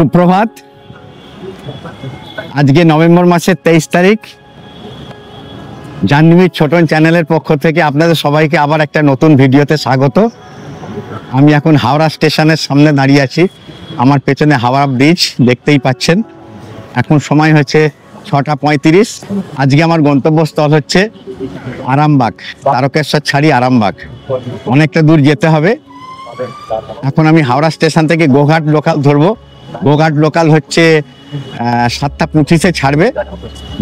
সুপ্রভাত। আজকে নভেম্বর মাসের 23 তারিখ। জাহ্নবী ছোটন চ্যানেলের পক্ষ থেকে আপনাদের সবাইকে আবার একটা নতুন ভিডিওতে স্বাগত। আমি এখন হাওড়া স্টেশনের সামনে দাঁড়িয়ে আছি। আমার পেছনে হাওড়া ব্রিজ দেখতেই পাচ্ছেন। এখন সময় হচ্ছে 6:35। আজকে আমার গন্তব্যস্থল হচ্ছে আরামবাগ, তারকেশ্বর ছাড়ি আরামবাগ, অনেকটা দূর যেতে হবে। এখন আমি হাওড়া স্টেশন থেকে গোঘাট লোকাল ধরবো। গোঘাট লোকাল হচ্ছে 7:25-এ ছাড়বে।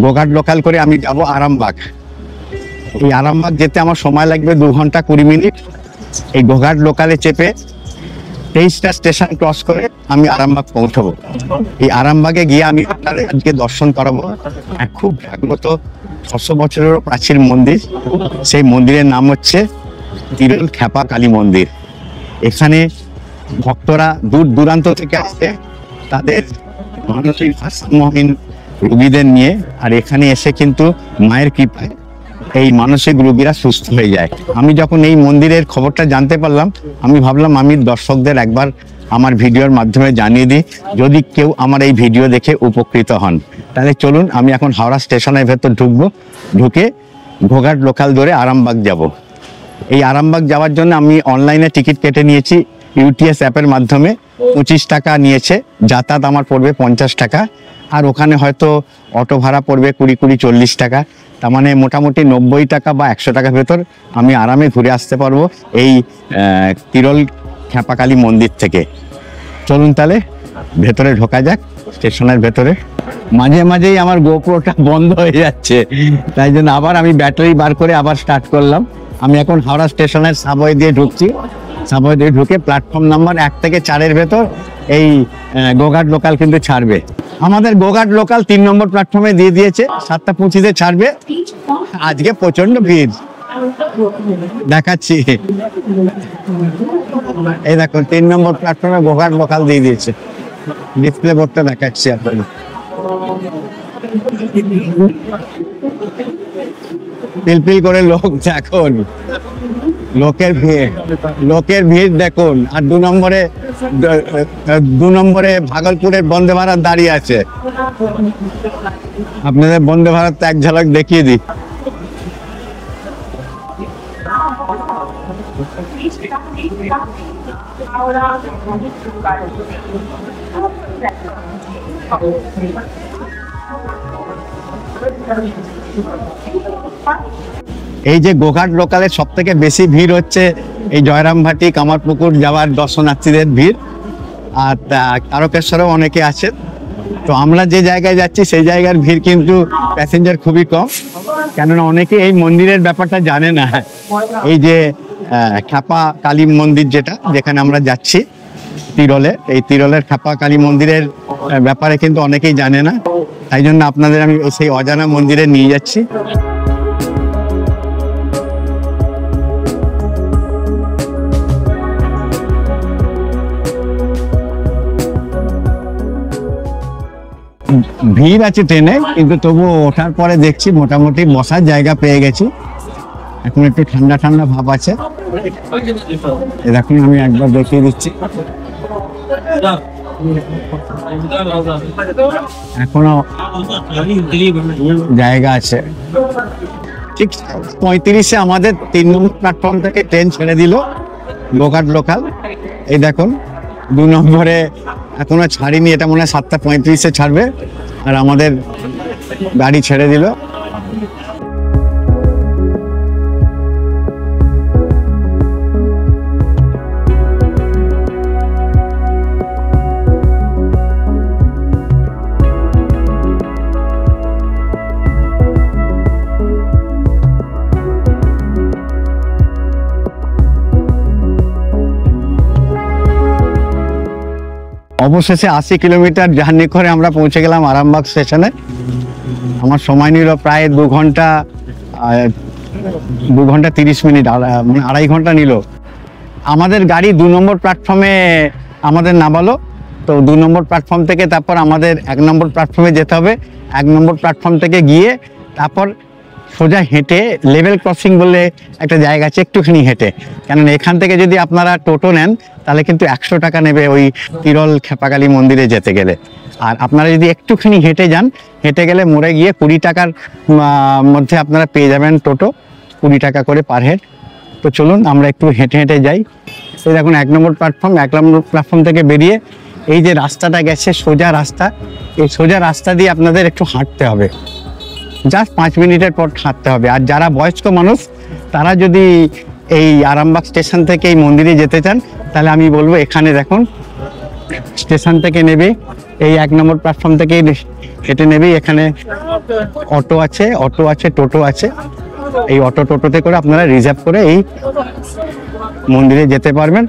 গোঘাট লোকাল করে আমি যাব আরামবাগ। এই আরামবাগ যেতে আমার সময় লাগবে 2 ঘন্টা 20 মিনিট। এই গোঘাট লোকালে চেপে 23টা স্টেশন ক্রস করে আমি আরামবাগ পৌঁছবো। এই আরামবাগে গিয়ে আমি আপনাদের আজকে দর্শন করাবো এক খুব জাগ্রত 600 বছরেরও প্রাচীন মন্দির। সেই মন্দিরের নাম হচ্ছে তিরল খ্যাপা কালী মন্দির। এখানে ভক্তরা দূর দূরান্ত থেকে আসে তাদের মানসিক ভারসাম্যহীন রোগীদের নিয়ে, আর এখানে এসে কিন্তু মায়ের কৃপায় এই মানসিক রোগীরা সুস্থ হয়ে যায়। আমি যখন এই মন্দিরের খবরটা জানতে পারলাম, আমি ভাবলাম আমি দর্শকদের একবার আমার ভিডিওর মাধ্যমে জানিয়ে দিই, যদি কেউ আমার এই ভিডিও দেখে উপকৃত হন। তাহলে চলুন, আমি এখন হাওড়া স্টেশনের ভেতর ঢুকবো। ঢুকে গোঘাট লোকাল ধরে আরামবাগ যাব। এই আরামবাগ যাওয়ার জন্য আমি অনলাইনে টিকিট কেটে নিয়েছি ইউটিএস অ্যাপের মাধ্যমে। 25 টাকা নিয়েছে, যাতায়াত আমার পড়বে 50 টাকা, আর ওখানে হয়তো অটো ভাড়া পড়বে 20-40 টাকা। তার মানে মোটামুটি 90 টাকা বা 100 টাকার ভেতর আমি আরামে ঘুরে আসতে পারবো এই তিরল খ্যাপাকালী মন্দির থেকে। চলুন তাহলে ভেতরে ঢোকা যাক, স্টেশনের ভেতরে। মাঝে মাঝেই আমার গোপ্রোটা বন্ধ হয়ে যাচ্ছে, তাই জন্য আবার আমি ব্যাটারি বার করে আবার স্টার্ট করলাম। আমি এখন হাওড়া স্টেশনের সাবওয়ে দিয়ে ঢুকছি। সাবওয়ে দিয়ে ঢুকে প্ল্যাটফর্ম নাম্বার 1 থেকে 4-এর ভেতর এই গোঘাট লোকাল কিন্তু ছাড়বে। আমাদের গোঘাট লোকাল 3 নম্বর প্ল্যাটফর্মে দিয়ে দিয়েছে, 7:25-এ ছাড়বে। আজকে প্রচন্ড ভিড় দেখাচ্ছি। এই দেখুন 3 নম্বর প্ল্যাটফর্মে গোঘাট লোকাল দিয়ে দিয়েছে। ডিসপ্লে বোর্ডটা দেখাচ্ছি আপনাদের। পিলপিল করে লোক দেখুন, লোকের ভিড় দেখুন। আর 2 নম্বরে ভাগলপুরের বন্দে ভারত দাঁড়িয়ে আছে। আপনাদের বন্দে ভারত এক ঝলক দেখিয়ে দিই। এই যে গোঘাট লোকালের সব থেকে বেশি ভিড় হচ্ছে এই জয়রামভাটি কামারপুকুর যাওয়ার দর্শনার্থীদের ভিড়, আর তারকেশ্বরেও অনেকে আছেন। তো আমরা যে জায়গায় যাচ্ছি সেই জায়গার ভিড় কিন্তু প্যাসেঞ্জার খুবই কম, কেননা অনেকে এই মন্দিরের ব্যাপারটা জানে না। এই যে খ্যাপা কালী মন্দির যেখানে আমরা যাচ্ছি তিরলে, এই তিরলের খ্যাপা কালী মন্দিরের ব্যাপারে কিন্তু অনেকেই জানে না। তাই জন্য আপনাদের আমি সেই অজানা মন্দিরে নিয়ে যাচ্ছি। ভিড় আছে ট্রেনে, কিন্তু তবুও ওঠার পরে দেখছি মোটামুটি বসার জায়গা পেয়ে গেছি। এখন একটু ঠান্ডা ঠান্ডা ভাব আছে। দেখুন আমি একবার দেখিয়ে দিচ্ছি। এখনো জায়গা আছে। ঠিক 35-এ আমাদের 3 নম্বর প্ল্যাটফর্ম থেকে ট্রেন ছেড়ে দিল গোঘাট লোকাল। এই দেখুন 2 নম্বরে এখনো ছাড়িনি, এটা মনে হয় 7:35-এ ছাড়বে, আর আমাদের গাড়ি ছেড়ে দিল। অবশেষে 80 কিলোমিটার জার্নি করে আমরা পৌঁছে গেলাম আরামবাগ স্টেশনে। আমার সময় নিল প্রায় 2 ঘন্টা 30 মিনিট, মানে 2.5 ঘন্টা নিল। আমাদের গাড়ি 2 নম্বর প্ল্যাটফর্মে আমাদের নামালো। তো 2 নম্বর প্ল্যাটফর্ম থেকে তারপর আমাদের 1 নম্বর প্ল্যাটফর্মে যেতে হবে। 1 নম্বর প্ল্যাটফর্ম থেকে গিয়ে তারপর সোজা হেঁটে লেভেল ক্রসিং বলে একটা জায়গা আছে, একটুখানি হেঁটে, কেননা এখান থেকে যদি আপনারা টোটো নেন তাহলে কিন্তু 100 টাকা নেবে ওই তিরল খেপাকালী মন্দিরে যেতে গেলে। আর আপনারা যদি একটুখানি হেঁটে যান, হেঁটে গেলে মোড়ে গিয়ে 20 টাকার মধ্যে আপনারা পেয়ে যাবেন টোটো, 20 টাকা করে পার হেড। তো চলুন আমরা একটু হেঁটে হেঁটে যাই। এই দেখুন 1 নম্বর প্ল্যাটফর্ম, 1 নম্বর প্ল্যাটফর্ম থেকে বেরিয়ে এই যে রাস্তাটা গেছে সোজা রাস্তা, এই সোজা রাস্তা দিয়ে আপনাদের একটু হাঁটতে হবে, জাস্ট 5 মিনিটের পর হাঁটতে হবে। আর যারা বয়স্ক মানুষ তারা যদি এই আরামবাগ স্টেশন থেকে এই মন্দিরে যেতে চান তাহলে আমি বলবো এখানে দেখুন স্টেশন থেকে নেবে, এই 1 নম্বর প্ল্যাটফর্ম থেকে হেঁটে নেবে, এখানে অটো আছে, টোটো আছে। এই অটো টোটোতে করে আপনারা রিজার্ভ করে এই মন্দিরে যেতে পারবেন।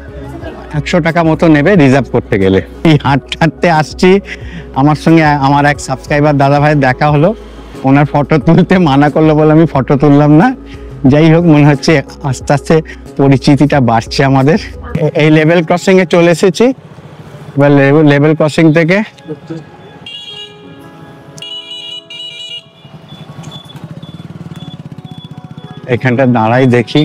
100 টাকা মতো নেবে রিজার্ভ করতে গেলে। এই হাঁটতে আসছি, আমার সঙ্গে আমার এক সাবস্ক্রাইবার দাদা ভাইয়ের দেখা হলো, ওনার ফটো তুলতে মানা করলো বলে আমি ফটো তুললাম না। যাই হোক, মনে হচ্ছে আস্তে আস্তে পরিচিতিটা বাড়ছে আমাদের। এই লেভেল ক্রসিং এ চলে এসেছি, এবার লেভেল ক্রসিং থেকে এখানটা দাঁড়াই দেখি।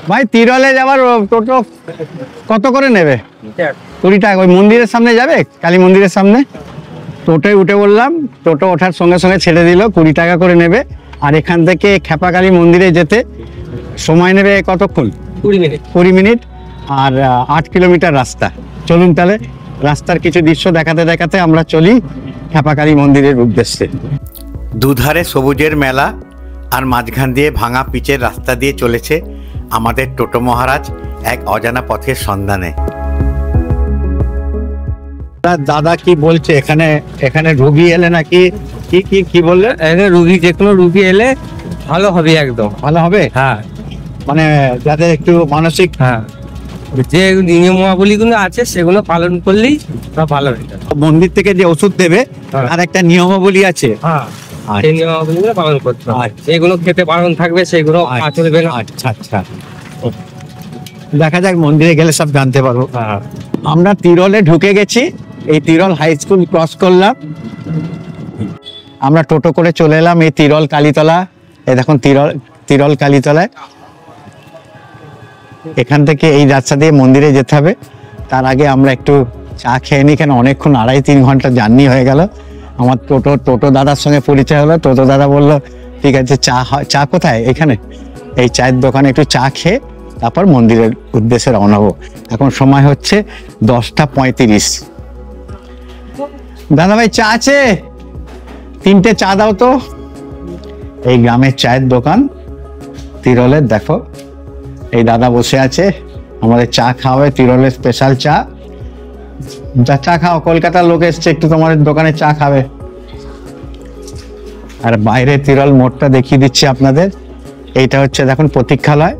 ভাই তিরলে যাবার টোটো কত করে নেবে? 20 টাকা। ওই মন্দিরের সামনে যাবে, কালী মন্দিরের সামনে টোটোয় উঠে বললাম, টোটো ওঠার সঙ্গে সঙ্গে ছেড়ে দিল, 20 টাকা করে নেবে। আর এখান থেকে খেপাকালী মন্দিরে যেতে সময় নেবে কতক্ষণ? 20 মিনিট। আর 8 কিলোমিটার রাস্তা। চলুন তাহলে রাস্তার কিছু দৃশ্য দেখাতে দেখাতে আমরা চলি খেপাকালী মন্দিরের উদ্দেশ্যে। দুধারে সবুজের মেলা আর মাঝখান দিয়ে ভাঙা পিচের রাস্তা দিয়ে চলেছে আমাদের টোটো মহারাজ এক অজানা পথের সন্ধানে। দাদা কি বলছে, এখানে রুগী এলে নাকি কি বললে? এখানে রুগী, যে কোনো রুগী এলে ভালো হবে, একদম ভালো হবে। হ্যাঁ, মানে যাদের একটু মানসিক, হ্যাঁ, যে নিয়মাবলীগুলো আছে সেগুলো পালন করলেই ভালো হয়ে যাবে। মন্দির থেকে যে ওষুধ দেবে আর একটা নিয়মাবলী আছে, হ্যাঁ, সেই নিয়মাবলীগুলো পালন করতে হবে। যেগুলো খেতে বারণ থাকবে সেগুলো চলবে না। আচ্ছা আচ্ছা, দেখা যাক মন্দিরে গেলে সব জানতে পারবো। আমরা তিরলে ঢুকে গেছি, এই তিরল হাই স্কুল ক্রস করলাম, আমরা টোটো করে চলে এলাম এই তিরল কালীতলা। এই দেখুন তিরল কালীতলায়। এখান থেকে এই রাস্তা দিয়ে মন্দিরে যেতে হবে। তার আগে আমরা একটু চা খেয়ে নিই, কেন অনেকক্ষণ 2.5-3 ঘন্টা জার্নি হয়ে গেল। আমার টোটো দাদার সঙ্গে পরিচয় হলো, টোটো দাদা বললো ঠিক আছে চা কোথায়? এখানে এই চায়ের দোকানে একটু চা খেয়ে তারপর মন্দিরের উদ্দেশ্যে রওনা হবো। এখন সময় হচ্ছে 10:35। দাদা ভাই চা আছে? 3টে চা দাও তো। এই গ্রামের চায়ের দোকান তিরলের, দেখো এই দাদা বসে আছে, আমাদের চা খাওয়াবে, তিরলের স্পেশাল চা। চা খাও, কলকাতার লোক এসছে, একটু তোমাদের দোকানে চা খাবে। আর বাইরে তিরল মোড়টা দেখিয়ে দিচ্ছি আপনাদের। এইটা হচ্ছে দেখুন প্রতীক্ষালয়,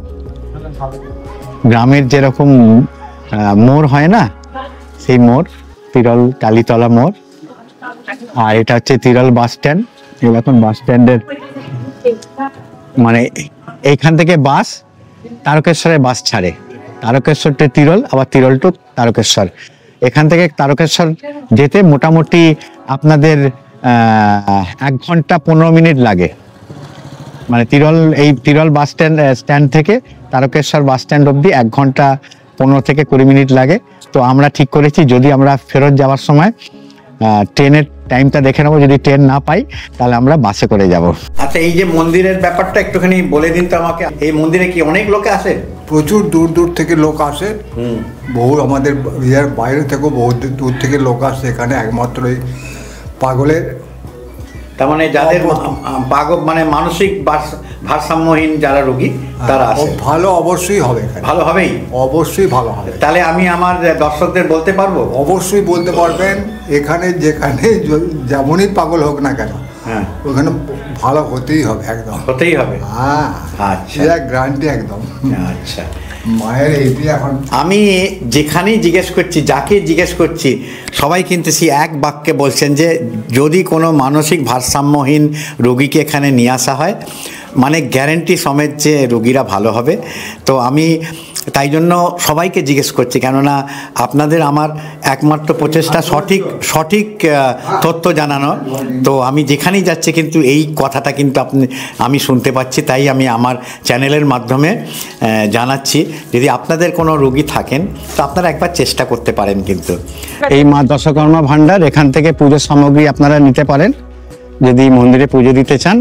গ্রামের যেরকম মোড় হয় না সেই মোড়, তিরল কালীতলা মোড়। আর এটা হচ্ছে তিরল বাস স্ট্যান্ড। এই দেখুন বাস স্ট্যান্ডের, মানে এইখান থেকে বাস তারকেশ্বরে বাস ছাড়ে, তারকেশ্বর টু তিরল, আবার তিরল টু তারকেশ্বর। এখান থেকে তারকেশ্বর যেতে মোটামুটি আপনাদের 1 ঘন্টা 15 মিনিট লাগে। মানে তিরল বাস স্ট্যান্ড থেকে তারকেশ্বর বাস স্ট্যান্ড অবধি 1 ঘন্টা 15 থেকে 20 মিনিট লাগে। তো আমরা ঠিক করেছি যদি আমরা ফেরত যাওয়ার সময় ট্রেনের টাইমটা দেখে নেবো, যদি ট্রেন না পাই তাহলে আমরা বাসে করে যাব। আচ্ছা, এই যে মন্দিরের ব্যাপারটা একটুখানি বলে দিন তো আমাকে। এই মন্দিরে কি অনেক লোকে আসে? প্রচুর দূর দূর থেকে লোক আসে, বহু আমাদের বাইরে থেকেও বহু দূর থেকে লোক আসে এখানে। একমাত্র এই পাগলের, তার মানে যাদের পাগল মানে মানসিক ভারসাম্যহীন যারা রোগী তারা আসে। ভালো অবশ্যই হবে, ভালো হবেই, অবশ্যই ভালো হবে। তাহলে আমি আমার দর্শকদের বলতে পারবো? অবশ্যই বলতে পারবেন। এখানে যেখানে যেমনই পাগল হোক না কেন, ওখানে ভালো হতেই হবে, একদম হতেই হবে। হ্যাঁ, আচ্ছা, গ্যারান্টি একদম। আচ্ছা, মায়ের এইটি এখন আমি যেখানেই জিজ্ঞেস করছি, যাকে জিজ্ঞেস করছি, সবাই কিন্তু সেই এক বাক্যে বলছেন যে যদি কোনো মানসিক ভারসাম্যহীন রোগীকে এখানে নিয়ে আসা হয় মানে গ্যারেন্টি সমেত যে রোগীরা ভালো হবে। তো আমি তাই জন্য সবাইকে জিজ্ঞেস করছি, কেননা আপনাদের আমার একমাত্র প্রচেষ্টা সঠিক তথ্য জানানো। তো আমি যেখানেই যাচ্ছি কিন্তু এই কথাটা কিন্তু আমি শুনতে পাচ্ছি, তাই আমি আমার চ্যানেলের মাধ্যমে জানাচ্ছি। যদি আপনাদের কোনো রোগী থাকেন তো আপনারা একবার চেষ্টা করতে পারেন। কিন্তু এই মা দশকর্মা ভাণ্ডার, এখান থেকে পুজোর সামগ্রী আপনারা নিতে পারেন যদি মন্দিরে পুজো দিতে চান।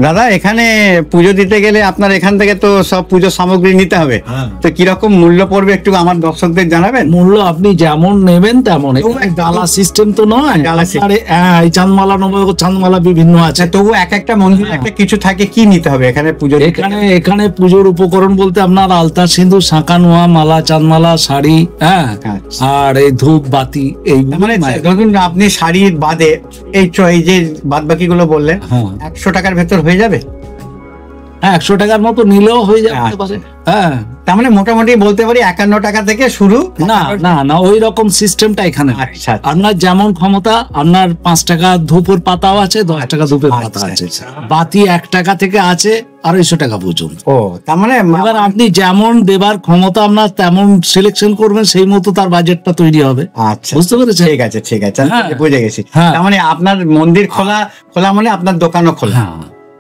দাদা, এখানে পুজো দিতে গেলে আপনার এখান থেকে তো সব পুজো সামগ্রী নিতে হবে, তো কিরকম মূল্য পড়বে একটু আমার দর্শকদের জানাবেন? মূল্য আপনি যেমন নেবেন তেমন, ডালা সিস্টেম তো নয়। এই চাঁদমালা নবগ চাঁদমালা বিভিন্ন আছে, তবু এক একটা মন্দির একটা কিছু থাকে। কি নিতে হবে এখানে পুজো? এখানে পুজোর উপকরণ বলতে আপনার আলতা, সিঁদুর, শাঁখা, নোয়া, মালা, চাঁদমালা, শাড়ি, আর এই ধূপ বাতি। এই মানে ধরুন আপনি শাড়ির বাদে এই যে বাদ বাকি গুলো বললেন, 100 টাকার ভেতর হয়ে যাবে? 100 টাকার মতো নিলেও হয়ে যাবে। হ্যাঁ, তার মানে মোটামুটি বলতে পারি 51 টাকা থেকে শুরু। না ওই রকম সিস্টেমটা এখানে। আচ্ছা, আপনার যেমন ক্ষমতা, আপনার 5 টাকা ধূপের পাতাও আছে, 10 টাকা ধূপের পাতা আছে, বাতি 1 টাকা থেকে আছে 250 টাকা পর্যন্ত। ও, তার মানে এবার আপনি যেমন দেবার ক্ষমতা আপনার তেমন সিলেকশন করবেন, সেই মতো তার বাজেটটা তৈরি হবে। আচ্ছা, বুঝতে পেরেছেন? ঠিক আছে, বুঝে গেছি। তার মানে আপনার মন্দির খোলা মানে আপনার দোকানও খোলা।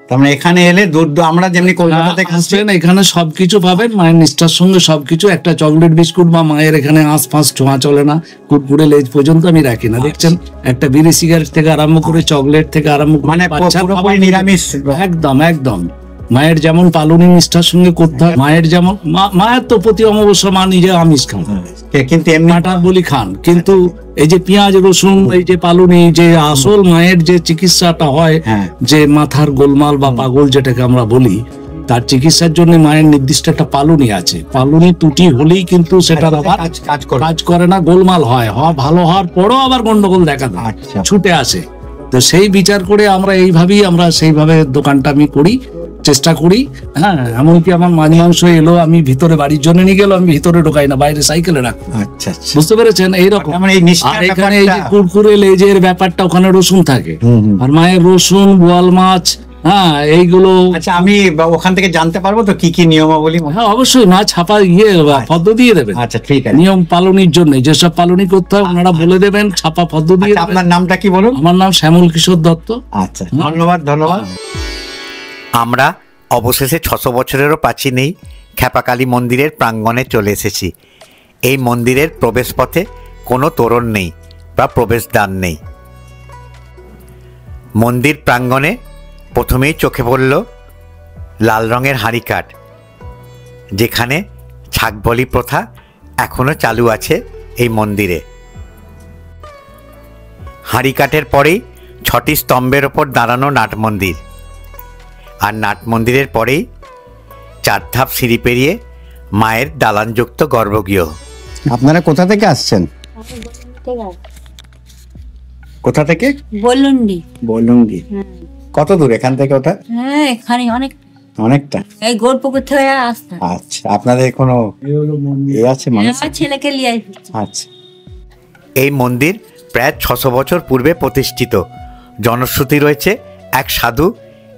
তার মানে এখানে এলে আমরা যেমনি কলকাতা থেকে আসবেন, এখানে সবকিছু পাবেন মায়ের নিষ্ঠার সঙ্গে। সবকিছু, একটা চকলেট বিস্কুট বা মায়ের এখানে আঁশ ফাঁস ছোঁয়া চলে না, কুরকুরে লেজ পর্যন্ত আমি রাখি না। দেখছেন, একটা বিড়ি সিগারেট থেকে আরম্ভ করে চকলেট থেকে আরম্ভ করে মানে পুরোপুরি নিরামিষ। একদম মায়ের যেমন পালনী নিষ্ঠার সঙ্গে করতে হয়, মায়ের যেমন মায়ের তো প্রতি অমাবস্যা মা নিজে আমিষ খান, কিন্তু এমনি কাঁটার বলি খান, কিন্তু এই যে পেঁয়াজ রসুন, এই যে পালনী, যে আসল মায়ের যে চিকিৎসাটা হয়, যে মাথার গোলমাল বা পাগল যেটাকে আমরা বলি, তার চিকিৎসার জন্য মায়ের নির্দিষ্ট একটা পালনী আছে। পালনী ত্রুটি হলেই কিন্তু সেটা আবার কাজ করে না, গোলমাল হয়, ভালো হওয়ার পরও আবার গন্ডগোল দেখা দেয়, ছুটে আসে। তো সেই বিচার করে আমরা সেইভাবে দোকানটা আমি করি, চেষ্টা করি। এমনকি আমার মাছ মাংস এলো, আমি ভিতরে বাড়ির জন্য নিয়ে গেল, আমি ভিতরে ঢোকাই না, বাইরে সাইকেলে রাখবো। আচ্ছা, বুঝতে পেরেছেন? এইরকম। আর এখানে এই যে কুরকুরে লেজের ব্যাপারটা, ওখানে রসুন থাকে, আর মায়ের রসুন, বোয়াল মাছ, এইগুলো। আচ্ছা, আমি ওখান থেকে জানতে পারবো তো কি কি নিয়মাবলী? অবশ্যই, মা ছাপা ফদ্দ দিয়ে দেবেন। আচ্ছা, ঠিক আছে। নিয়ম পালনীর জন্য যেসব পালনী করতে হয় ওনারা বলে দেবেন, ছাপা ফদ্দ দিয়ে। আপনার নামটা কি বলুন? আমার নাম শ্যামল কিশোর দত্ত। আচ্ছা, ধন্যবাদ। আমরা অবশেষে 600 বছরেরও প্রাচীন এই খ্যাপাকালী মন্দিরের প্রাঙ্গণে চলে এসেছি। এই মন্দিরের প্রবেশপথে কোনো তোরণ নেই বা প্রবেশদ্বার নেই। মন্দির প্রাঙ্গণে প্রথমেই চোখে পড়ল লাল রঙের হাঁড়িকাঠ, যেখানে ছাগবলি প্রথা এখনো চালু আছে এই মন্দিরে। হাঁড়িকাঠের পরেই 6টি স্তম্ভের ওপর দাঁড়ানো নাট মন্দির, আর নাট মন্দিরের পরেই 4 ধাপ সিঁড়ি পেরিয়ে মায়ের দালানযুক্ত গর্ভগৃহ। আপনারা কোথা থেকে আসছেন? কোথা থেকে? বলুন্ডি। কত দূর এখান থেকে ওটা? এখানে অনেকটা। এই গোলপুকুর থেকে আসতে। আচ্ছা, আপনাদের কোনো আছে? ছেলেকে নিয়ে। আচ্ছা, এই মন্দির প্রায় 600 বছর পূর্বে প্রতিষ্ঠিত। জনশ্রুতি রয়েছে এক সাধু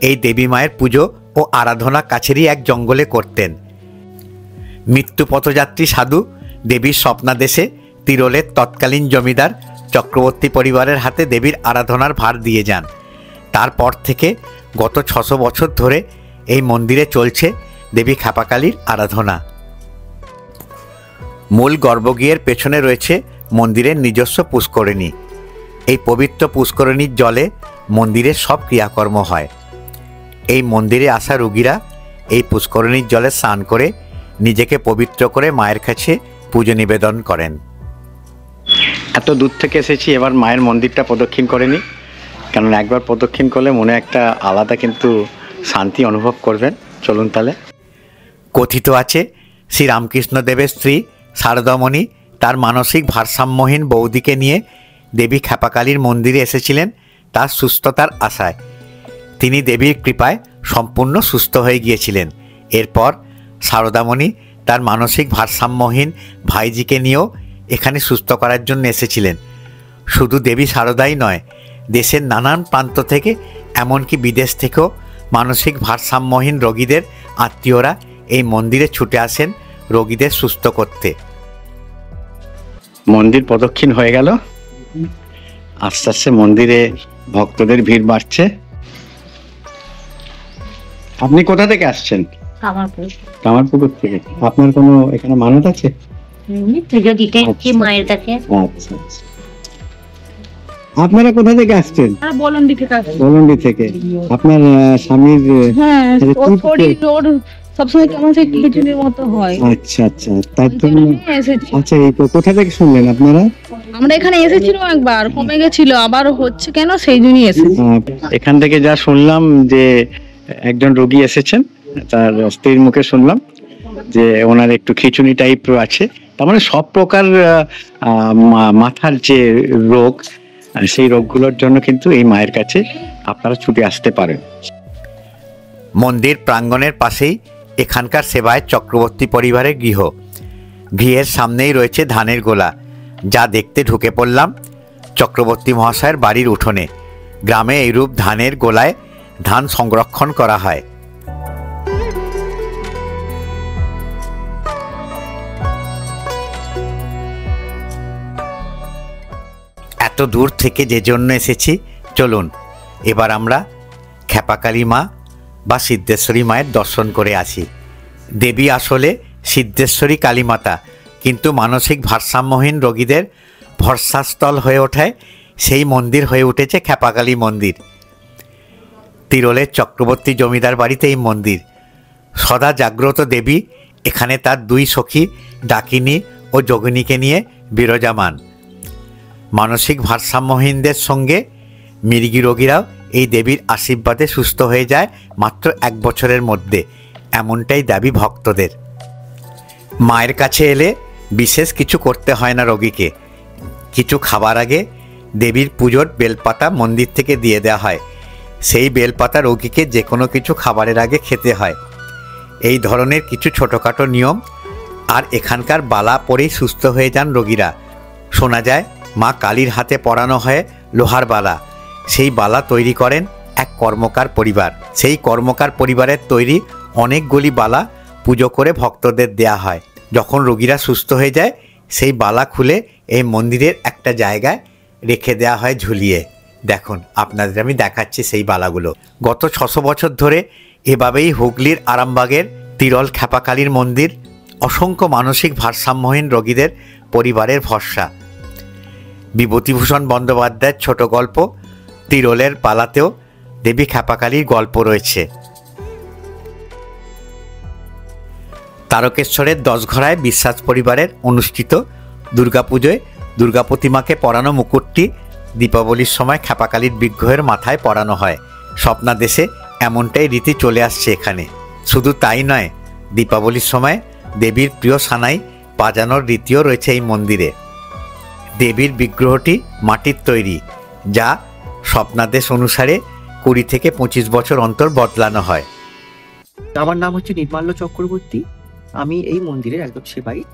এই দেবী মায়ের পুজো ও আরাধনা কাছেরই এক জঙ্গলে করতেন। মৃত্যু পথযাত্রী সাধু দেবীর স্বপ্নাদেশে তিরোলের তৎকালীন জমিদার চক্রবর্তী পরিবারের হাতে দেবীর আরাধনার ভার দিয়ে যান। তারপর থেকে গত 600 বছর ধরে এই মন্দিরে চলছে দেবী খ্যাপাকালীর আরাধনা। মূল গর্ভগৃহের পেছনে রয়েছে মন্দিরের নিজস্ব পুষ্করিণী। এই পবিত্র পুষ্করিণীর জলে মন্দিরের সব ক্রিয়াকর্ম হয়। এই মন্দিরে আসা রোগীরা এই পুষ্করিণীর জলে স্নান করে নিজেকে পবিত্র করে মায়ের কাছে পুজো নিবেদন করেন। এত দূর থেকে এসেছি, এবার মায়ের মন্দিরটা প্রদক্ষিণ করে নিই, কারণ একবার প্রদক্ষিণ করলে মনে একটা আলাদা কিন্তু শান্তি অনুভব করবেন। চলুন তাহলে। কথিত আছে শ্রীরামকৃষ্ণ দেবের স্ত্রী শারদামণি তার মানসিক ভারসাম্যহীন বৌদিকে নিয়ে দেবী খ্যাপাকালীর মন্দিরে এসেছিলেন তার সুস্থতার আশায়। তিনি দেবীর কৃপায় সম্পূর্ণ সুস্থ হয়ে গিয়েছিলেন। এরপর শারদামণি তার মানসিক ভারসাম্যহীন ভাইজিকে নিয়েও এখানে সুস্থ করার জন্য এসেছিলেন। শুধু দেবী শারদাই নয়, দেশের নানান প্রান্ত থেকে এমনকি বিদেশ থেকেও মানসিক ভারসাম্যহীন রোগীদের আত্মীয়রা এই মন্দিরে ছুটে আসেন রোগীদের সুস্থ করতে। মন্দির প্রদক্ষিণ হয়ে গেল, আস্তে আস্তে মন্দিরে ভক্তদের ভিড় বাড়ছে। আপনি কোথা থেকে আসছেন? কামারপুকুর থেকে। আপনার কোনো এখানে মানত আছে? পুজো দিতে এসেছি মায়ের কাছে। আচ্ছা, আপনারা কোথা থেকে আসছেন? বলন্ডি থেকে আসছি। বলন্ডি থেকে। আপনার স্বামীর হ্যাঁ, ওর শরীর ওর সবসময় কেমন সেই খিচুড়ির মতো হয়। আচ্ছা আচ্ছা, তার জন্য এসেছি। আচ্ছা, এই তো কোথা থেকে শুনলেন আপনারা? আমরা এখানে এসেছিলাম একবার, কমে গেছিল, আবার হচ্ছে কেন সেই জন্যই এসেছি। এখান থেকে যা শুনলাম যে একজন রোগী এসেছেন, তার স্ত্রীর মুখে শুনলাম যে ওনার একটু খিচুড়ি টাইপ আছে। তার মানে সব প্রকার মাথার যে রোগ, সেই রোগগুলোর জন্য কিন্তু এই মায়ের কাছে আপনারা ছুটে আসতে পারেন। মন্দির প্রাঙ্গণের পাশেই এখানকার সেবায়ত চক্রবর্তী পরিবারের গৃহ। গৃহের সামনেই রয়েছে ধানের গোলা, যা দেখতে ঢুকে পড়লাম চক্রবর্তী মহাশয়ের বাড়ির উঠোনে। গ্রামে এইরূপ ধানের গোলায় ধান সংরক্ষণ করা হয়। এত দূর থেকে যে জন্য এসেছি, চলুন এবার আমরা ক্ষেপাকালী মা বা সিদ্ধেশ্বরী মায়ের দর্শন করে আসি। দেবী আসলে সিদ্ধেশ্বরী কালীমাতা, কিন্তু মানসিক ভারসাম্যহীন রোগীদের ভরসাস্থল হয়ে ওঠায় সেই মন্দির হয়ে উঠেছে ক্ষেপাকালী মন্দির। তিরোলের চক্রবর্তী জমিদার বাড়িতে এই মন্দির। সদা জাগ্রত দেবী এখানে তার দুই সখী ডাকিনী ও যোগিনীকে নিয়ে বিরাজমান। মানসিক ভারসাম্যহীনদের সঙ্গে মৃগী রোগীরাও এই দেবীর আশীর্বাদে সুস্থ হয়ে যায় মাত্র 1 বছরের মধ্যে, এমনটাই দাবি ভক্তদের। মায়ের কাছে এলে বিশেষ কিছু করতে হয় না রোগীকে। কিছু খাবার আগে দেবীর পুজোর বেলপাতা মন্দির থেকে দিয়ে দেওয়া হয়। সেই বেলপাতা রোগীকে যে কোনো কিছু খাবারের আগে খেতে হয়। এই ধরনের কিছু ছোটোখাটো নিয়ম। আর এখানকার বালা পরেই সুস্থ হয়ে যান রোগীরা। শোনা যায় মা কালীর হাতে পরানো হয় লোহার বালা। সেই বালা তৈরি করেন এক কর্মকার পরিবার। সেই কর্মকার পরিবারের তৈরি অনেকগুলি বালা পুজো করে ভক্তদের দেয়া হয়। যখন রোগীরা সুস্থ হয়ে যায়, সেই বালা খুলে এই মন্দিরের একটা জায়গায় রেখে দেওয়া হয় ঝুলিয়ে। দেখুন, আপনাদের আমি দেখাচ্ছি সেই বালাগুলো। গত 600 বছর ধরে এভাবেই হুগলির আরামবাগের তিরল ক্ষেপাকালীর মন্দির অসংখ্য মানসিক ভারসাম্যহীন রোগীদের পরিবারের ভরসা। বিভূতিভূষণ বন্দ্যোপাধ্যায়ের ছোট গল্প তিরলের পালাতেও দেবী ক্ষেপাকালীর গল্প রয়েছে। তারকেশ্বরের 10 ঘরায় বিশ্বাস পরিবারের অনুষ্ঠিত দুর্গাপুজোয় দুর্গা প্রতিমাকে পরানো মুকুটটি দীপাবলির সময় ক্ষেপাকালীর বিগ্রহের মাথায় পরানো হয়। স্বপ্নাদেশে এমনটাই রীতি চলে আসছে এখানে। শুধু তাই নয়, দীপাবলির সময় দেবীর প্রিয় সানাই বাজানোর রীতিও রয়েছে এই মন্দিরে। দেবীর বিগ্রহটি মাটির তৈরি, যা স্বপ্নাদেশ অনুসারে 20 থেকে 25 বছর অন্তর বদলানো হয়। আমার নাম হচ্ছে নির্মাল্য চক্রবর্তী। আমি এই মন্দিরের একজন সেবায়িত।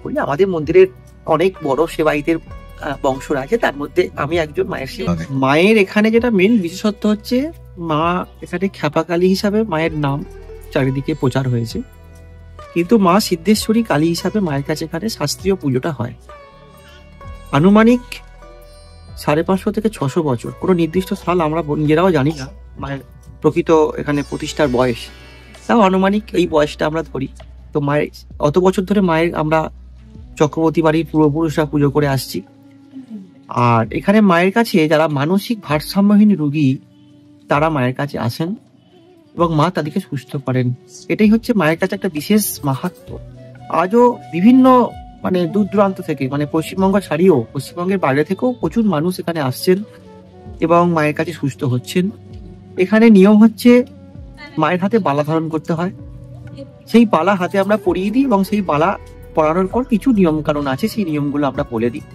করি আমাদের মন্দিরের অনেক বড় সেবায়িতের বংশ আছে, তার মধ্যে আমি একজন মায়ের সেবা। মায়ের এখানে যেটা মেন বিশেষত্ব হচ্ছে, মা এখানে ক্ষেপাকালী হিসাবে মায়ের নাম চারিদিকে প্রচার হয়েছে, কিন্তু মা সিদ্ধেশ্বরী কালী হিসাবে মায়ের কাছে এখানে শাস্ত্রীয় পুজোটা হয়। আনুমানিক 550 থেকে 600 বছর, কোনো নির্দিষ্ট সাল আমরা নিজেরাও জানি না মায়ের প্রকৃত এখানে প্রতিষ্ঠার বয়স, তাও আনুমানিক এই বয়সটা আমরা ধরি। তো মায়ের অত বছর ধরে মায়ের আমরা চক্রবর্তী বাড়ির পূর্বপুরুষরা পুজো করে আসছি। আর এখানে মায়ের কাছে যারা মানসিক ভারসাম্যহীন রোগী, তারা মায়ের কাছে আসেন এবং মা তাদেরকে সুস্থ করেন। এটাই হচ্ছে মায়ের কাছে একটা বিশেষ মাহাত্ম্য। আজও বিভিন্ন দূর দূরান্ত থেকে, পশ্চিমবঙ্গ ছাড়িয়েও পশ্চিমবঙ্গের বাইরে থেকেও প্রচুর মানুষ এখানে আসছেন এবং মায়ের কাছে সুস্থ হচ্ছেন। এখানে নিয়ম হচ্ছে মায়ের হাতে বালা ধারণ করতে হয়। সেই বালা হাতে আমরা পরিয়ে দিই এবং সেই বালা পরানোর পর কিছু নিয়ম কানুন আছে, সেই নিয়মগুলো আমরা বলে দিই।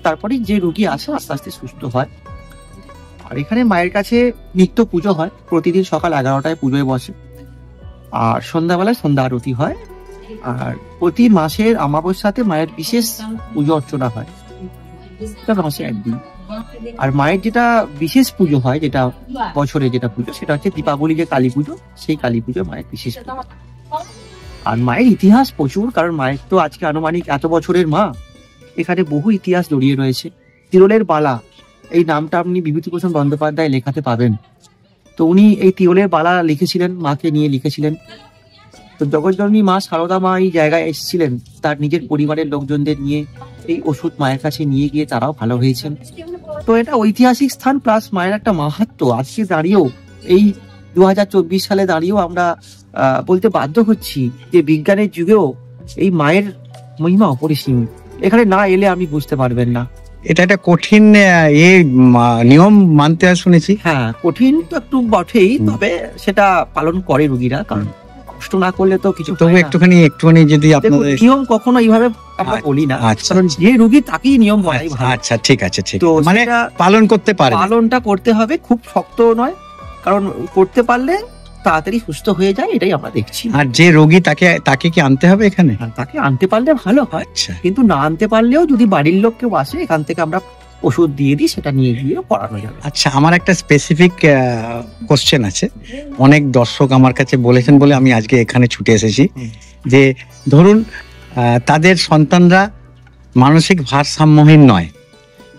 তারপরে যে রোগী আসে আস্তে আস্তে সুস্থ হয়। আর এখানে মায়ের কাছে নিত্য পুজো হয়। প্রতিদিন সকাল 11টায় পুজোয় বসে, আর সন্ধ্যাবেলায় সন্ধ্যা আরতি হয়। আর প্রতি মাসের অমাবস্যাতে মায়ের বিশেষ পুজো অর্চনা হয়, মাসে একদিন। আর মায়ের যেটা বিশেষ পুজো হয়, যেটা বছরে যেটা পুজো, সেটা হচ্ছে দীপাবলি যে কালী পুজো, সেই কালী পুজো মায়ের বিশেষ পুজো। আর মায়ের ইতিহাস প্রচুর, কারণ মায়ের তো আজকে আনুমানিক এত বছরের মা, এখানে বহু ইতিহাস জড়িয়ে রয়েছে। তিরলের বালা এই নামটা আপনি বিভূতিভূষণ বন্দ্যোপাধ্যায় লেখাতে পাবেন। তো উনি এই তিরলের বালা লিখেছিলেন, মাকে নিয়ে লিখেছিলেন। তো জগৎজননী মা সারদা মা এই জায়গায় এসেছিলেন তার নিজের পরিবারের লোকজনদের নিয়ে, এই ওষুধ মায়ের কাছে নিয়ে গিয়ে তারাও ভালো হয়েছেন। তো এটা ঐতিহাসিক স্থান, প্লাস মায়ের একটা মাহাত্ম্য। আজকে দাঁড়িয়েও এই 2024 সালে দাঁড়িয়েও আমরা বলতে বাধ্য হচ্ছি যে বিজ্ঞানের যুগেও এই মায়ের মহিমা অপরিসীম। এখানে না এলে আপনি বুঝতে পারবেন না। এটা একটা কঠিন নিয়ম মানতে হয় শুনেছি। হ্যাঁ, কঠিন তো একটু বটেই, তবে সেটা পালন করে রোগীরা, কারণ কষ্ট না করলে তো কিছু। তবে একটুখানি যদি আপনাদের নিয়ম কখনো এইভাবে আমরা বলি না, কারণ যে রোগী তাকেই নিয়ম বলাই ভালো। আচ্ছা, ঠিক আছে, ঠিক তো মানে পালন করতে পারে, পালনটা করতে হবে, খুব শক্ত নয়, কারণ করতে পারলে তাড়াতাড়ি সুস্থ হয়ে যায়, এটাই আমরা দেখছি। আর যে রোগী তাকে কি আনতে হবে এখানে? তাকে আনতে পারলে ভালো হয়, কিন্তু না আনতে পারলেও যদি বাড়ির লোক কেউ আসে এখান থেকে আমরা ওষুধ দিয়ে দিই, সেটা নিয়ে গিয়ে করানো যাবে। আচ্ছা, আমার একটা স্পেসিফিক কোশ্চেন আছে। অনেক দর্শক আমার কাছে বলেছেন বলে আমি আজকে এখানে ছুটে এসেছি, যে ধরুন তাদের সন্তানরা মানসিক ভারসাম্যহীন নয়,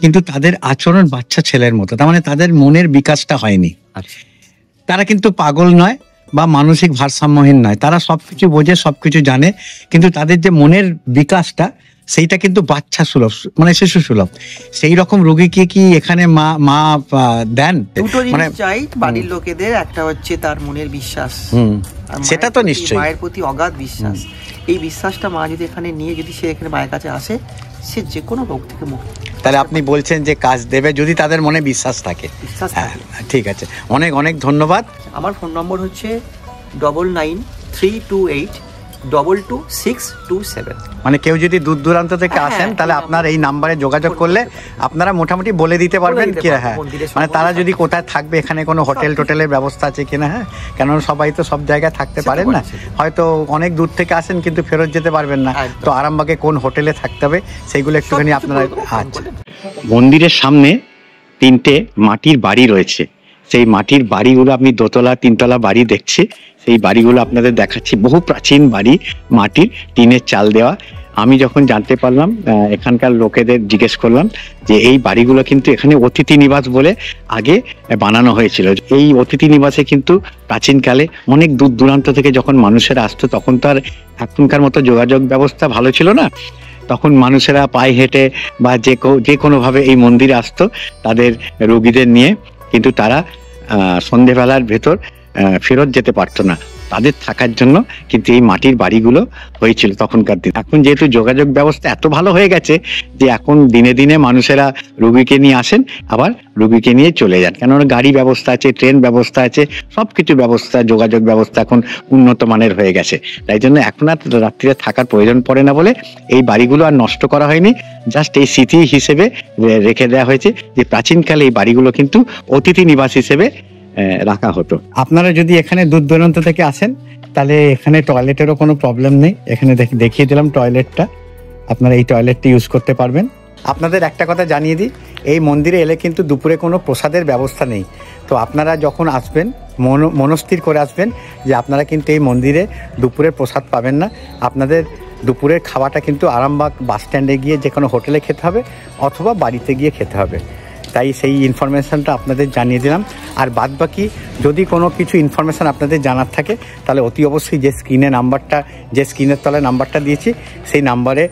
কিন্তু তাদের আচরণ বাচ্চা ছেলের মতো, তার মানে তাদের মনের বিকাশটা হয়নি। তারা কিন্তু পাগল নয় বা মানসিক ভারসাম্যহীন নয়, তারা সবকিছু বোঝে, সবকিছু জানে, কিন্তু তাদের যে মনের বিকাশটা সেইটা কিন্তু বাচ্চা সুলভ, মানে শিশু সুলভ। সেই রকম রোগীকে কি এখানে মা দেন? দুটো জিনিস চাই বাড়ির লোকেদের, একটা হচ্ছে তার মনের বিশ্বাস, সেটা তো নিশ্চয়ই, মায়ের প্রতি অগাধ বিশ্বাস। এই বিশ্বাসটা মা যদি এখানে নিয়ে যদি সে এখানে মায়ের কাছে আসে, সে যে কোনো রোগ থেকে মুক্ত। তাহলে আপনি বলছেন যে কাজ দেবে যদি তাদের মনে বিশ্বাস থাকে। হ্যাঁ, ঠিক আছে, অনেক অনেক ধন্যবাদ। আমার ফোন নম্বর হচ্ছে 993228222627। মানে কেউ যদি দূর দূরান্ত থেকে আসেন তাহলে আপনার এই নাম্বারে যোগাযোগ করলে আপনারা মোটামুটি বলে দিতে পারবেন কি? হ্যাঁ, মানে তারা যদি কোথায় থাকবে, এখানে কোনো টোটেলের ব্যবস্থা আছে কিনা। হ্যাঁ, কেননা সবাই তো সব জায়গায় থাকতে পারেন না, হয়তো অনেক দূর থেকে আসেন কিন্তু ফেরত যেতে পারবেন না, তো আরামবাগে কোন হোটেলে থাকতে হবে সেইগুলো একটুখানি আপনারা। আচ্ছা, মন্দিরের সামনে 3টে মাটির বাড়ি রয়েছে, সেই মাটির বাড়িগুলো আপনি দোতলা 3তলা বাড়ি দেখছি, সেই বাড়িগুলো আপনাদের দেখাচ্ছি। বহু প্রাচীন বাড়ি, মাটির টিনের চাল দেওয়া। আমি যখন জানতে পারলাম, এখানকার লোকেদের জিজ্ঞেস করলাম যে এই বাড়িগুলো কিন্তু এখানে অতিথি নিবাস বলে আগে বানানো হয়েছিল। এই অতিথি নিবাসে কিন্তু প্রাচীনকালে অনেক দূর দূরান্ত থেকে যখন মানুষেরা আসতো, তখন তো আর এখনকার মতো যোগাযোগ ব্যবস্থা ভালো ছিল না, তখন মানুষেরা পায়ে হেঁটে বা যে কোনোভাবে এই মন্দিরে আসতো তাদের রোগীদের নিয়ে, কিন্তু তারা সন্ধেবেলার ভেতর ফেরত যেতে পারতো না, তাদের থাকার জন্য কিন্তু এই মাটির বাড়িগুলো হয়েছিল তখনকার দিন। এখন যেহেতু যোগাযোগ ব্যবস্থা এত ভালো হয়ে গেছে যে এখন দিনে দিনে মানুষেরা রোগীকে নিয়ে আসেন, আবার রোগীকে নিয়ে চলে যান, কেননা গাড়ি ব্যবস্থা আছে, ট্রেন ব্যবস্থা আছে, সবকিছু ব্যবস্থা, যোগাযোগ ব্যবস্থা এখন উন্নত মানের হয়ে গেছে। তাই জন্য এখন আর রাত্রিরে থাকার প্রয়োজন পড়ে না বলে এই বাড়িগুলো আর নষ্ট করা হয়নি, জাস্ট এই স্মৃতি হিসেবে রেখে দেওয়া হয়েছে যে প্রাচীনকালে এই বাড়িগুলো কিন্তু অতিথি নিবাস হিসেবে রাখা হতো। আপনারা যদি এখানে দূর দূরান্ত থেকে আসেন তাহলে এখানে টয়লেটেরও কোনো প্রবলেম নেই, এখানে দেখিয়ে দিলাম টয়লেটটা, আপনারা এই টয়লেটটি ইউজ করতে পারবেন। আপনাদের একটা কথা জানিয়ে দিই, এই মন্দিরে এলে কিন্তু দুপুরে কোনো প্রসাদের ব্যবস্থা নেই, তো আপনারা যখন আসবেন মনস্থির করে আসবেন যে আপনারা কিন্তু এই মন্দিরে দুপুরের প্রসাদ পাবেন না, আপনাদের দুপুরের খাওয়াটা কিন্তু আরামবাগ বাস স্ট্যান্ডে গিয়ে যে কোনো হোটেলে খেতে হবে অথবা বাড়িতে গিয়ে খেতে হবে। তাই সেই ইনফরমেশানটা আপনাদের জানিয়ে দিলাম। আর বাদ বাকি যদি কোনো কিছু ইনফরমেশান আপনাদের জানার থাকে তাহলে অতি অবশ্যই যে স্ক্রিনের তলায় নাম্বারটা দিয়েছি সেই নাম্বারে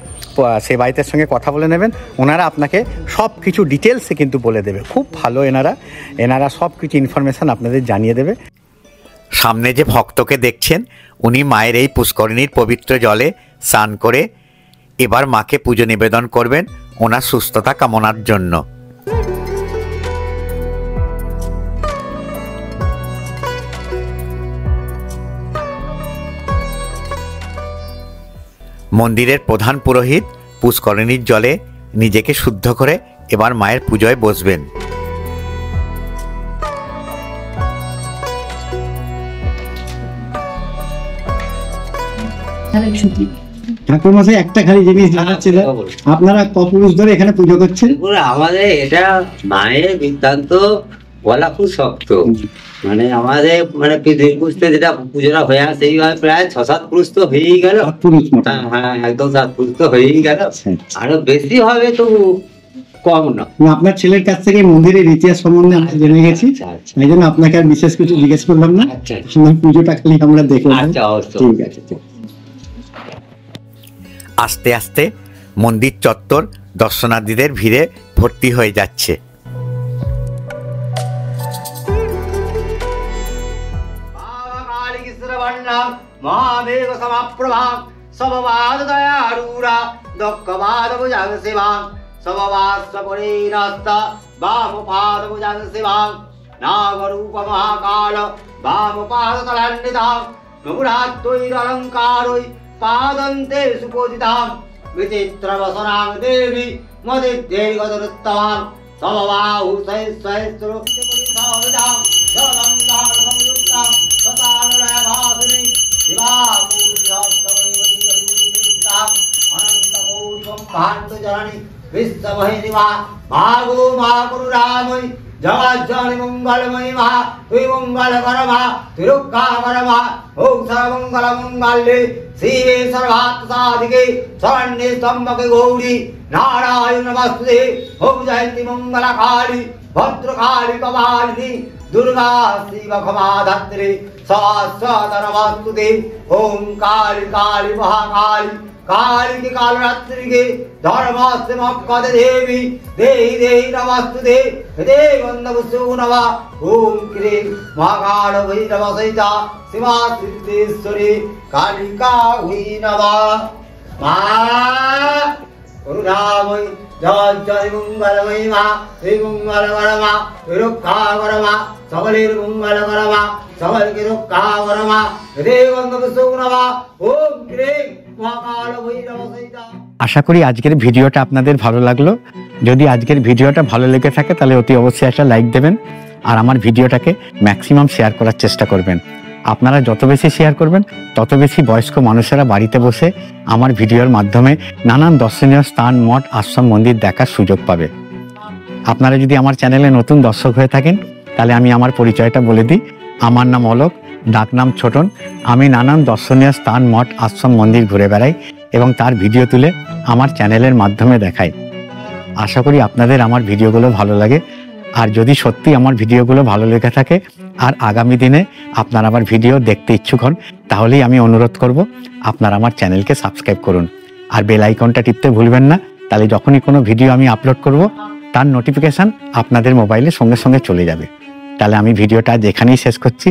সেবায়তের সঙ্গে কথা বলে নেবেন, ওনারা আপনাকে সব কিছু ডিটেলসে কিন্তু বলে দেবে। খুব ভালো, এনারা সব কিছু ইনফরমেশান আপনাদের জানিয়ে দেবে। সামনে যে ভক্তকে দেখছেন উনি মায়ের এই পুষ্করিণীর পবিত্র জলে স্নান করে এবার মাকে পুজো নিবেদন করবেন ওনার সুস্থতা কামনার জন্য। মন্দিরের প্রধান পুরোহিত পুষ্করিণীর জলে নিজেকে শুদ্ধ করে এবার মায়ের পুজোয় বসবেন। ঠাকুরমশাই একটা খালি জিনিস জানার ছিল, আপনারা কপুরুষ ধরে এখানে পুজো করছেন? আমাদের এটা মায়ের বৃত্তান্ত বলা খুব শক্ত। মানে আমাদের মানে পৃথিবী পুরুষতে যেটা পুজোটা হয়ে আসে সেইভাবে প্রায় 6-7 পুরুষ তো হয়েই গেল। হ্যাঁ একদম 7 পুরুষ তো হয়েই গেল, আরো বেশি হবে তবু কম না। আপনার ছেলের কাছ থেকে মন্দিরের ইতিহাস সম্বন্ধে আমরা জেনে গেছি, এই জন্য আপনাকে আর বিশেষ কিছু জিজ্ঞেস করলাম না। পুজোটা খালি আমরা দেখলাম। ঠিক আছে। আস্তে আস্তে মন্দির চত্বর দর্শনার্থীদের ভিড়ে ভর্তি হয়ে যাচ্ছে। মহামেঘ সমাপ্রভাং সমবাদ দয়ারূঢ়া দক্ষবাদ ভুজং শিবাং সমবাস্বপরিণস্ত বামপাদ ভুজং শিবাং নাগরূপ মহাকাল বামপাদ তলান্বিতাং মুরাত্তৈরলঙ্কারৈ পাদন্তে সুপোদিতাং বিচিত্রবসনাং দেবী মদিদ্যৈগতরুত্তমাং সমবাহু সহস্রহস্রো পরিধাবিতাং জলগঙ্গার সংযুক্তাং সতানুরয়ভাসিনী শিবাকুশস্তমৈবতিগরিবতিনিত্যাং অনন্তকৌটিব্রহ্মাণ্ডজননী বিশ্বমহিমা ভাগো মা করুণাময়ী জগজ্জননী মঙ্গলময়ী মা তুই মঙ্গলকরমা তিরুক্ষাকরমা ওম সর্বমঙ্গলমঙ্গলে শিবে সর্বাত্মসাধিকে শরণ্যে স্তম্ভকে গৌরী নারায়ণ নমস্তুতে ওম জয়ন্তী মঙ্গলকালী ভদ্রকালী কপালিনী দুর্গা শিব ক্ষমা ধাত্রী সহস্রধর নমস্তুতে ওম কালী কালী মহাকালী काली की कालरात्रि के धर्मस्य मक्कद देवी देहि देहि नमस्तुते देवन्दवसुनवा ओम क्रीं महाकाल भैरव सहिता शिवा सिद्धेश्वरी कालिका हुई नवा मा करुणामयी जगज्जननी मंगलमयी मा श्रीमंगलकरमा विरुक्खाकरमा सकलेर मंगलकरमा सकल के रुक्खाकरमा देवन्दवसुनवा ओम क्रीं আশা করি আজকের ভিডিওটা আপনাদের ভালো লাগলো। যদি আজকের ভিডিওটা ভালো লেগে থাকে তাহলে অতি অবশ্যই একটা লাইক দেবেন, আর আমার ভিডিওটাকে ম্যাক্সিমাম শেয়ার করার চেষ্টা করবেন। আপনারা যত বেশি শেয়ার করবেন তত বেশি বয়স্ক মানুষেরা বাড়িতে বসে আমার ভিডিওর মাধ্যমে নানান দর্শনীয় স্থান, মঠ, আশ্রম, মন্দির দেখার সুযোগ পাবে। আপনারা যদি আমার চ্যানেলে নতুন দর্শক হয়ে থাকেন তাহলে আমি আমার পরিচয়টা বলে দিই। আমার নাম অলোক, ডাকনাম ছোটন। আমি নানান দর্শনীয় স্থান, মঠ, আশ্রম, মন্দির ঘুরে বেড়াই এবং তার ভিডিও তুলে আমার চ্যানেলের মাধ্যমে দেখাই। আশা করি আপনাদের আমার ভিডিওগুলো ভালো লাগে। আর যদি সত্যি আমার ভিডিওগুলো ভালো লেগে থাকে আর আগামী দিনে আপনারা আমার ভিডিও দেখতে ইচ্ছুক হন, তাহলেই আমি অনুরোধ করব আপনারা আমার চ্যানেলকে সাবস্ক্রাইব করুন আর বেল আইকনটা টিপতে ভুলবেন না। তাহলে যখনই কোনো ভিডিও আমি আপলোড করব তার নোটিফিকেশান আপনাদের মোবাইলে সঙ্গে সঙ্গে চলে যাবে। তাহলে আমি ভিডিওটা আজ এখানেই শেষ করছি।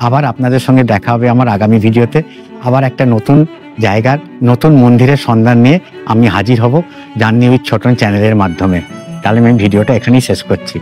আবার আপনাদের সঙ্গে দেখা হবে আমার আগামী ভিডিওতে। আবার একটা নতুন জায়গার, নতুন মন্দিরের সন্ধান নিয়ে আমি হাজির হব জার্নি উইথ ছোটন চ্যানেলের মাধ্যমে। তাহলে আমি ভিডিওটা এখানেই শেষ করছি।